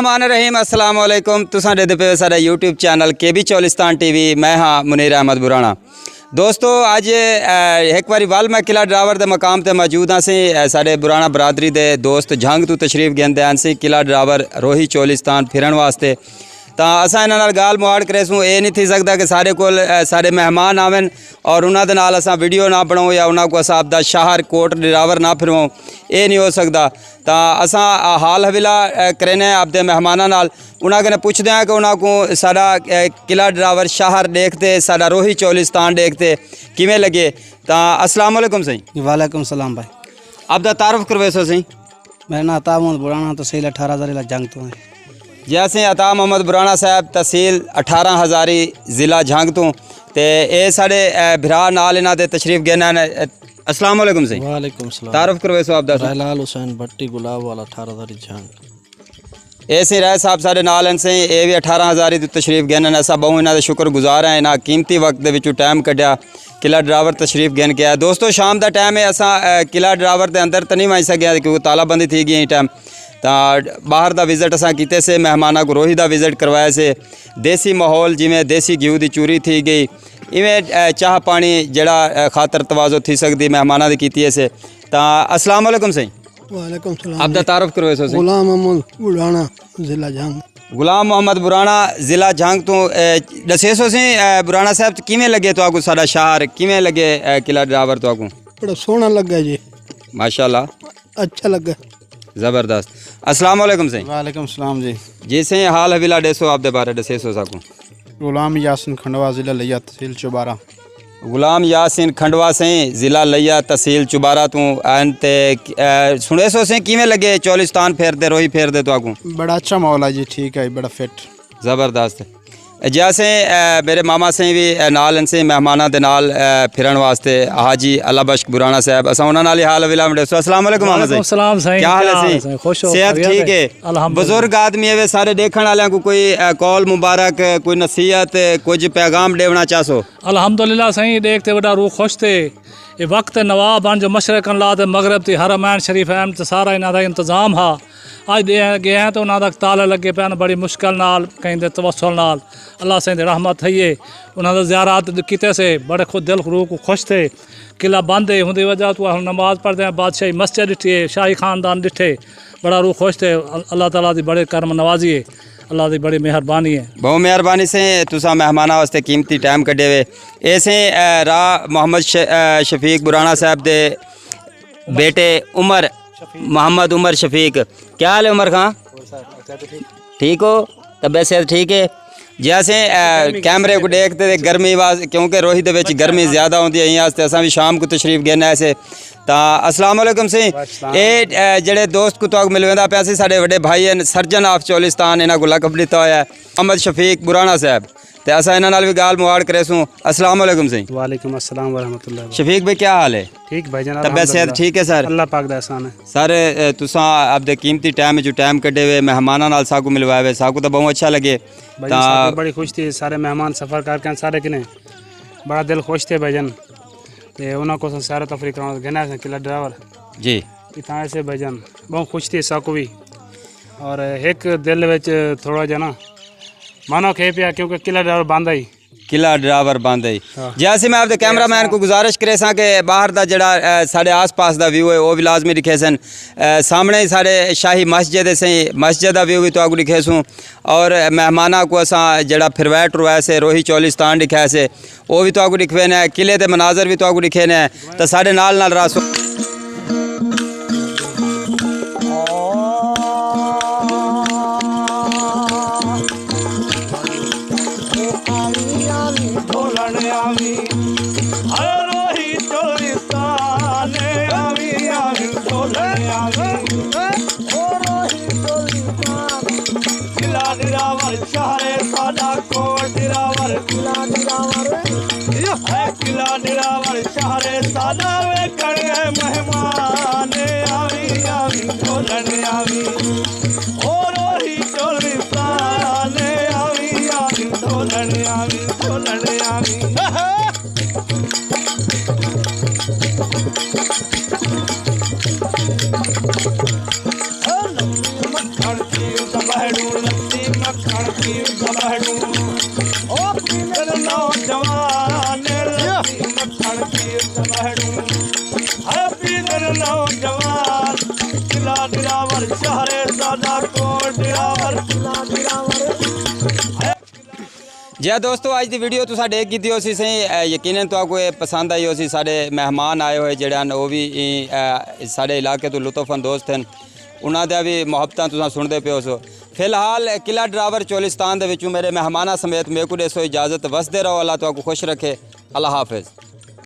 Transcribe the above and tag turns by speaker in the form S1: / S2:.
S1: बिस्मिल्लाहिर्रहमानिर्रहीम अस्सलाम वालेकुम। तुसां देखदे पे साडा YouTube channel KB Cholistan TV। मैं हाँ मुनीर अहमद बुराना। दोस्तों अज एक बारी वाल मैं किला ड्रावर के मकाम पर मौजूद हाँ सी। साडे बुराना बरादरी के दोस्त जंग तो तशरीफ गेंदे आन सी किला ड्रावर रोही चौलिस्तान फिरन वास्ते। तो असा इन्हां नाल गाल मुआड़ करेसूँ ये नहीं थी सकता कि सारे कोल सारे मेहमान आवन और उन्हां दे नाल असां वीडियो ना बनाओ या उन्हां को असां आपदा शहर कोट ड्रावर ना फिरवाओ, ये नहीं हो सकता। तो असां हाल हवीला करेने आपदे मेहमानां नाल उन्हां कने पुछदे हैं कि उन्हां को साडा किला ड्रावर शहर देखते साडा रोही चौलिस्तान देखते किवें लगे। तो अस्सलाम वालेकुम सही।
S2: वालेकुम सलाम भाई।
S1: आपदा तारुफ करवेसो सही।
S2: मेरा नाम अता मोहम्मद बुराना, तहसील 18 हज़ारी जंग तो है।
S1: जैसे अता मोहम्मद बुराना साहब तहसील 18 हज़ारी ज़िला जंग तो ते ये साढ़े भरा नाल इन्हां दे तशरीफ गेना ने। अस्सलाम वालेकुम सही।
S2: वालेकुम सलाम।
S1: तारुफ करवेसो आप दस।
S2: लाल हुसैन भट्टी गुलाब वाला 18 हज़ारी जंग।
S1: ए सी राय साहब साढ़े नाल हैं से ये भी 18 हज़ारी दी तशरीफ गेना ने। असा बहु इन्हां दे शुक्रगुजार हैं, इन्हां कीमती वक्त दे विचों टाइम कढ़िया किला ड्रावर तशरीफ गेन के आया। दोस्तों शाम का टाइम है, असा किला ड्रावर के अंदर तो नहीं वही सकिया क्योंकि तालाबंदी थी गई टाइम। तो बाहर का विजिट असा किते से मेहमाना को रोही का विजिट करवाया से। देसी माहौल जिमें देसी घी की चूरी थी गई इवें चाह पानी जड़ा खातर तवाज़ो थी सकती मेहमाना की कीती से। तो अस्सलाम वालेकुम सही।
S2: वालेकुम सलाम।
S1: आपका तारुफ करवे सो।
S2: गुलाम मोहम्मद बुराना ज़िला जंग।
S1: गुलाम मोहम्मद बुराना ज़िला जंग तो दसे सो से बुराना साहब किवें लगे तो आपको साडा शहर किवें लगे किला ड्रावर तो आपको?
S2: बड़ा सोहना लगा जी,
S1: माशाल्लाह
S2: अच्छा लगा,
S1: ज़बरदस्त। अस्सलाम वालेकुम सही।
S2: वालेकुम सलाम जी।
S1: जी से हाल हवीला डेसो आप दे बारे दसे सो साकू।
S2: गुलाम यासिन खंडवा ज़िला लिया तहसील चुबारा।
S1: गुलाम यासिन खंडवा से ज़िला लिया तहसील चुबारा तू एन ते सुने सो से किवें लगे चौलिस्तान फेरते रोही फेरते तो आपको?
S2: बड़ा अच्छा माहौल है जी, ठीक है, बड़ा फिट
S1: ज़बरदस्त। जैसे मेरे मामा से भी नाल से मेहमाना दे नाल फिरन वास्ते हाजी अल्लाह बख्श बुराना साहब असा उन्हां नाल हाल हवीला में। अस्सलाम वालेकुम मामा साहब।
S3: सलाम सही।
S1: क्या हाल है सही?
S3: खुश हो?
S1: सेहत ठीक है? बुजुर्ग आदमी है वे सारे देखने वाले को कोई कौल मुबारक कोई नसीहत कुछ पैगाम देना चाहो?
S3: अल्हम्दुलिल्लाह सही। देखते बड़ा रूह खुश थे। ये वक्त नवाब बन जो मशरकन ला ते मगरब थी हरमैन शरीफ अहम ते सारा इन्हां दा इंतजाम हा। अज गए हैं तो उन्हां दा ताला लगे पैन बड़ी मुश्किल नाल कहीं दे तवस्सुल नाल अल्लाह से रहमत थई है। उन्हां दा ज़ियारत कीते से बड़े खुद दिल रूह को खुश थे। किला बंद है हुंदी वजह तो नमाज पढ़ते हैं, बादशाही मस्जिद ॾिठी है, शाही खानदान ॾिठे, बड़ा रूह खुश थे। अल्लाह ताला दी बड़े करम नवाजी है, अल्लाह की बड़ी मेहरबानी है।
S1: बहुत मेहरबानी से तुसा मेहमाना वास्ते कीमती टाइम कढ़े हुए। ऐसे राह मोहम्मद शफीक बुराना साहब दे बेटे उमर मोहम्मद उमर शफीक। क्या हाल है उमर खां? ठीक हो? तबीयत सेहत ठीक है? जैसे कैमरे को देखते थे गर्मी वास क्योंकि रोही दे विच गर्मी ज़्यादा होती है यहाँ असा भी शाम को तशरीफ गेना ऐसे। तो अस्सलाम वालेकुम से ये जड़े दोस्त को तो मिलवेंदा पिया सी साडे वड्डे भाई हैं सर्जन ऑफ चौलिस्तान इन्हां को लकब दिता होया है मोहम्मद शफीक बुराना साहब। तो असा इन्हां नाल भी गाल मुआड़ करेसूँ। अस्सलाम वालेकुम सही।
S2: वालेकुम अस्सलाम वरहमतुल्लाह।
S1: शफीक भाई क्या हाल है?
S2: ठीक भाई जान,
S1: तबीयत सेहत ठीक है सर?
S2: अल्लाह पाक दा एहसान है
S1: सर। तुसा आपदे कीमती टाइम जो टाइम कढ़े हुए मेहमाना नाल साकू मिलवाए हुए साकू तो बहुत अच्छा लगे।
S2: भाई बड़ी खुश थी, सारे मेहमान सफ़र करके सारे किने बड़ा दिल खुश थे भाईजान। तो उन्होंने को सारा तफरी कराना गना किला ड्राइवर
S1: जी
S2: इतना ऐसे भाईजान बहुत खुश थी साकू भी। और एक दिल विच थोड़ा जा ना मानो खे पिया क्योंकि किला ड्राइवर बंद आई
S1: किला ड्रावर बंद है। जैसे मैं आपके कैमरामैन को गुजारिश करे सा कि बाहर का जड़ा साढ़े आस पास का व्यू है वो भी लाजमी दिखे सन। सामने ही साढ़े शाही मस्जिद से मस्जिद का व्यू भी तो आगू दिखे सूँ। और मेहमाना को असा जड़ा फिरवाए टुरवाए से रोही चौलिस्तान दिखाए से वो भी तो आगू दिखवे ने, किले के मनाजर भी तो आगू दिखे ने। तो साढ़े नाल रासो
S4: किला ड्रावर शहरे सादा वे कड़े मेहमान आवी आवी ढोलन आवी ओ रोही चौलिस्तान आवी आवी ढोलन आवी ढोलन आवी। मक्खन की बहड़ू पीर दबड़ू ओ पीर नौजवान लगी मक्खन पीर दबड़ू है पीर नौजवान किला दिलावर शहरे सादा कोट दिलावर किला दिलावर
S1: जी दोस्तों अज की वीडियो तुसा देख की हो सी सही यकीनन तो आपको पसंद आई हो सी सारे मेहमान आए हुए जड़े वो भी साढ़े इलाके तो लुत्फअंदोज़ थे उन्होंने भी मुहब्बतां तुसा सुनते पे हो। फिलहाल किला ड्रावर चोलिस्तान दे विचों मेरे मेहमाना समेत मेरे को देसो इजाज़त वसदे रहो। अल्लाह तुहानू खुश रखे। अल्लाह हाफिज़।